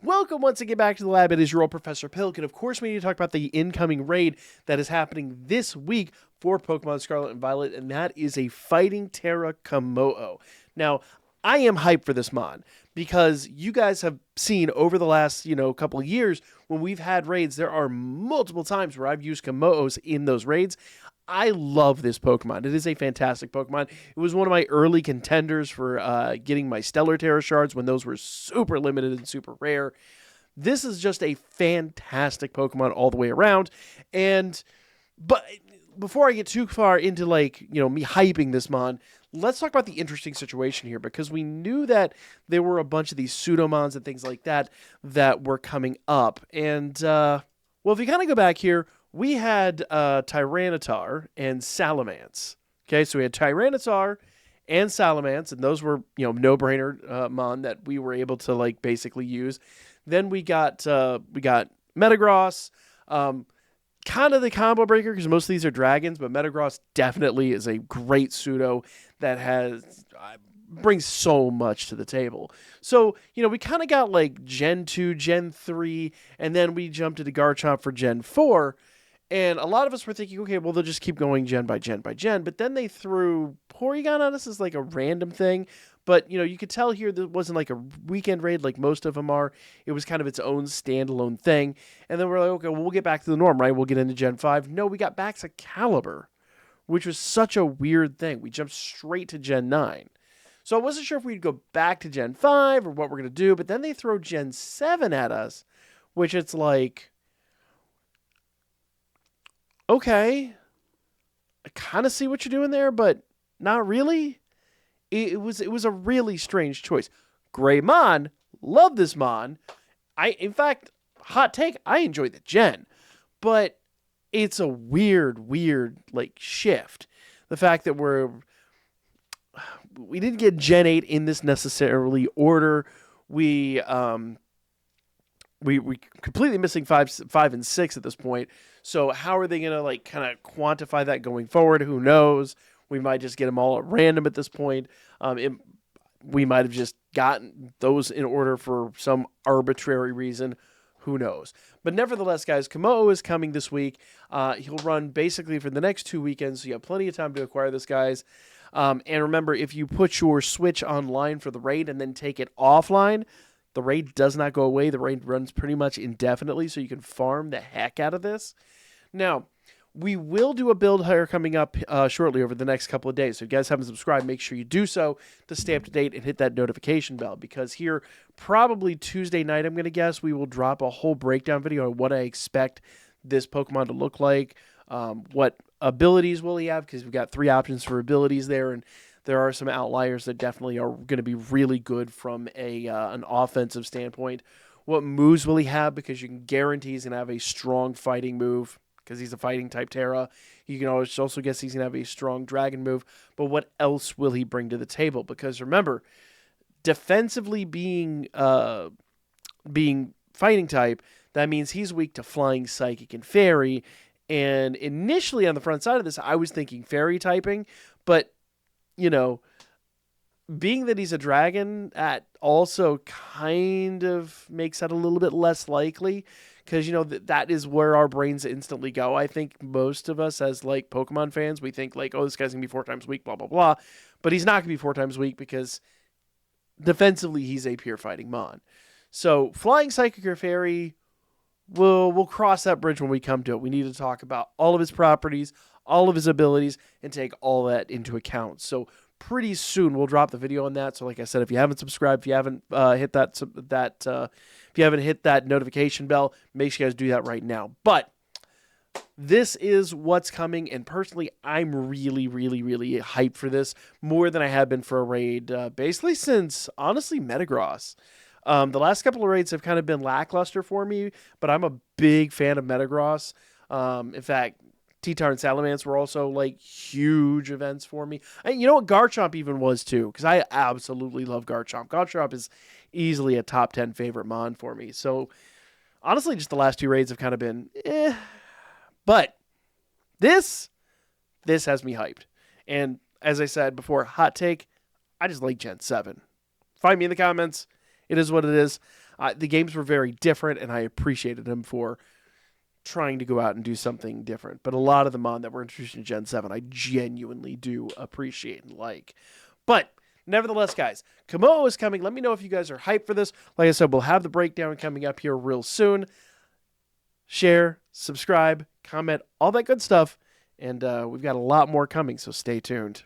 Welcome once again back to the lab. It is your old Professor Pilk, and of course we need to talk about the incoming raid that is happening this week for Pokemon Scarlet and Violet, and that is a Fighting Terra Kommo-O. Now, I am hyped for this mon, because you guys have seen over the last, couple of years, when we've had raids, there are multiple times where I've used Kommo-Os in those raids. I love this Pokemon. It is a fantastic Pokemon. It was one of my early contenders for getting my Stellar Terra Shards when those were super limited and super rare. This is just a fantastic Pokemon all the way around. But before I get too far into me hyping this mon, let's talk about the interesting situation here, because we knew that there were a bunch of these Pseudomons and things like that that were coming up. And, if you kind of go back here, we had Tyranitar and Salamence. Okay, so we had Tyranitar and Salamence, and those were, no-brainer mon that we were able to, basically use. Then we got Metagross, kind of the combo breaker, because most of these are dragons, but Metagross definitely is a great pseudo that brings so much to the table. So, we kind of got Gen 2, Gen 3, and then we jumped into Garchomp for Gen 4. And a lot of us were thinking, okay, well, they'll just keep going gen by gen by gen. But then they threw Porygon on us as a random thing. But, you could tell here that it wasn't a weekend raid like most of them are. It was kind of its own standalone thing. And then we're like, okay, well, we'll get back to the norm, right? We'll get into Gen 5. No, we got back to Caliber, which was such a weird thing. We jumped straight to Gen 9. So I wasn't sure if we'd go back to Gen 5 or what we're going to do. But then they throw Gen 7 at us, which it's like, okay, I kind of see what you're doing there, but not really. It was a really strange choice. Greymon, love this mon. In fact, hot take, I enjoy the gen, but it's a weird shift. The fact that we didn't get Gen 8 in this necessarily order. We completely missing 5 and 6 at this point. So how are they going to kind of quantify that going forward? Who knows? We might just get them all at random at this point. We might have just gotten those in order for some arbitrary reason. Who knows? But nevertheless, guys, Kommo-O is coming this week. He'll run basically for the next 2 weekends, so you have plenty of time to acquire this, guys. And remember, if you put your Switch online for the raid and then take it offline, the raid does not go away. The raid runs pretty much indefinitely, so you can farm the heck out of this. Now, we will do a build here coming up shortly over the next couple of days. So if you guys haven't subscribed, make sure you do so to stay up to date and hit that notification bell. Because here, probably Tuesday night, I'm going to guess, we will drop a whole breakdown video on what I expect this Pokemon to look like. What abilities will he have? Because we've got 3 options for abilities there, and there are some outliers that definitely are going to be really good from an offensive standpoint. What moves will he have? Because you can guarantee he's going to have a strong fighting move, because he's a fighting type Terra. You can also guess he's going to have a strong dragon move. But what else will he bring to the table? Because remember, defensively being fighting type, that means he's weak to flying, psychic, and fairy. And initially on the front side of this, I was thinking fairy typing, but being that he's a dragon, that also kind of makes that a little bit less likely, because, that is where our brains instantly go. I think most of us as, Pokemon fans, we think, oh, this guy's going to be 4 times weak, blah, blah, blah. But he's not going to be 4 times weak, because defensively, he's a pure fighting mon. So, flying, psychic, or fairy, we'll cross that bridge when we come to it. We need to talk about all of his properties, all of his abilities, and take all that into account. So, pretty soon we'll drop the video on that. So like I said, if you haven't subscribed, if you haven't hit that notification bell, make sure you guys do that right now. But this is what's coming, and personally, I'm really, really, really hyped for this, more than I have been for a raid, basically since, honestly, Metagross. The last couple of raids have kind of been lackluster for me, but I'm a big fan of Metagross. In fact, T-Tar and Salamence were also huge events for me. And you know what? Garchomp even was too, because I absolutely love Garchomp. Garchomp is easily a top 10 favorite mon for me. So honestly, just the last 2 raids have kind of been But this has me hyped. And as I said before, hot take, I just like Gen 7. Find me in the comments. It is what it is. The games were very different, and I appreciated him for trying to go out and do something different. But a lot of the mod that were introduced in Gen 7, I genuinely do appreciate and like. But nevertheless, guys, Kommo-O is coming. Let me know if you guys are hyped for this. Like I said, we'll have the breakdown coming up here real soon. Share, subscribe, comment, all that good stuff. And we've got a lot more coming, so stay tuned.